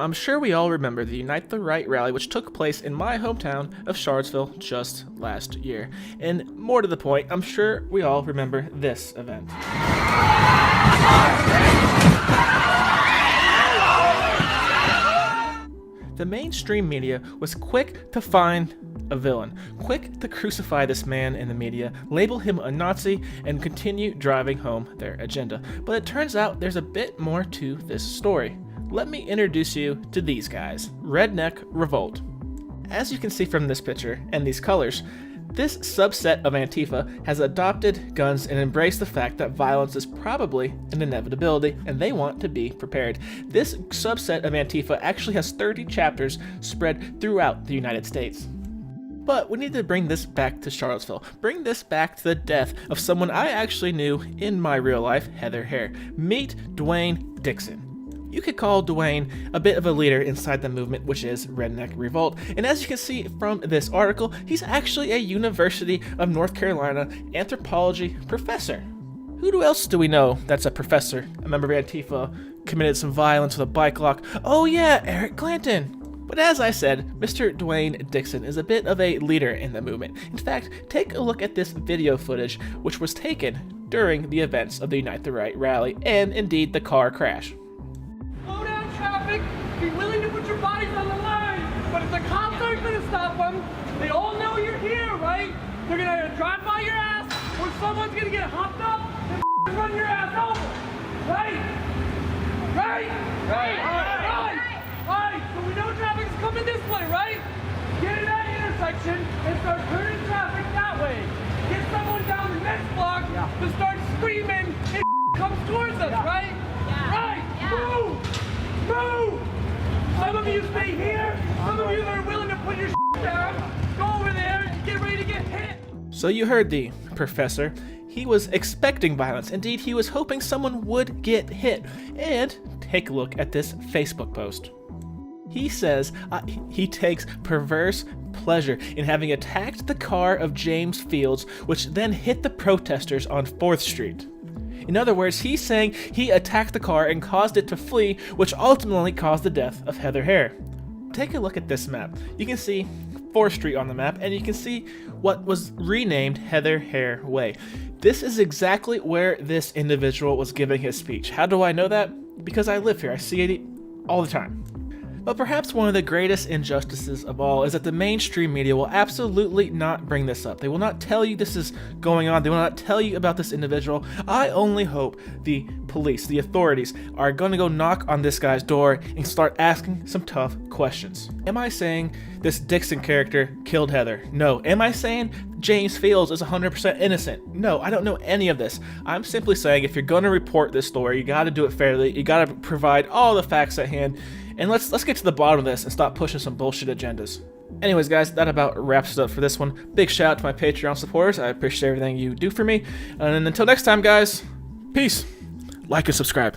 I'm sure we all remember the Unite the Right rally which took place in my hometown of Charlottesville just last year. And more to the point, I'm sure we all remember this event. The mainstream media was quick to find a villain, quick to crucify this man in the media, label him a Nazi, and continue driving home their agenda. But it turns out there's a bit more to this story. Let me introduce you to these guys, Redneck Revolt. As you can see from this picture and these colors, this subset of Antifa has adopted guns and embraced the fact that violence is probably an inevitability, and they want to be prepared. This subset of Antifa actually has 30 chapters spread throughout the United States. But we need to bring this back to Charlottesville. Bring this back to the death of someone I actually knew in my real life, Heather Hare. Meet Dwayne Dixon. You could call Dwayne a bit of a leader inside the movement, which is Redneck Revolt. And as you can see from this article, he's actually a University of North Carolina anthropology professor. Who else do we know that's a professor, a member of Antifa, committed some violence with a bike lock? Oh yeah, Eric Clanton. But as I said, Mr. Dwayne Dixon is a bit of a leader in the movement. In fact, take a look at this video footage which was taken during the events of the Unite the Right rally and indeed the car crash. Slow down traffic, be willing to put your bodies on the line, but if the cops aren't going to stop them, they all know you're here, right? They're going to drive by your ass, or someone's going to get hopped up and run your ass over, right? Right? Right, so we know traffic's coming this way, right? Get in that intersection and start turning traffic that way. Get someone down the next block to start screaming and comes towards us, right? Right! Move! Some of you stay here, some of you that are willing to put your down, go over there and get ready to get hit. So you heard the professor. He was expecting violence. Indeed, he was hoping someone would get hit. And take a look at this Facebook post. He says he takes perverse pleasure in having attacked the car of James Fields, which then hit the protesters on 4th Street. In other words, he's saying he attacked the car and caused it to flee, which ultimately caused the death of Heather Hare. Take a look at this map. You can see 4th Street on the map, and you can see what was renamed Heather Hare Way. This is exactly where this individual was giving his speech. How do I know that? Because I live here. I see it all the time. But perhaps one of the greatest injustices of all is that the mainstream media will absolutely not bring this up. They will not tell you this is going on. They will not tell you about this individual. I only hope the police, the authorities, are going to go knock on this guy's door and start asking some tough questions. Am I saying this Dixon character killed Heather? No. Am I saying James Fields is 100% innocent? No, I don't know any of this. I'm simply saying if you're going to report this story, you got to do it fairly. You got to provide all the facts at hand. And let's get to the bottom of this and stop pushing some bullshit agendas. Anyways, guys, that about wraps it up for this one. Big shout out to my Patreon supporters. I appreciate everything you do for me. And until next time, guys, peace. Like and subscribe.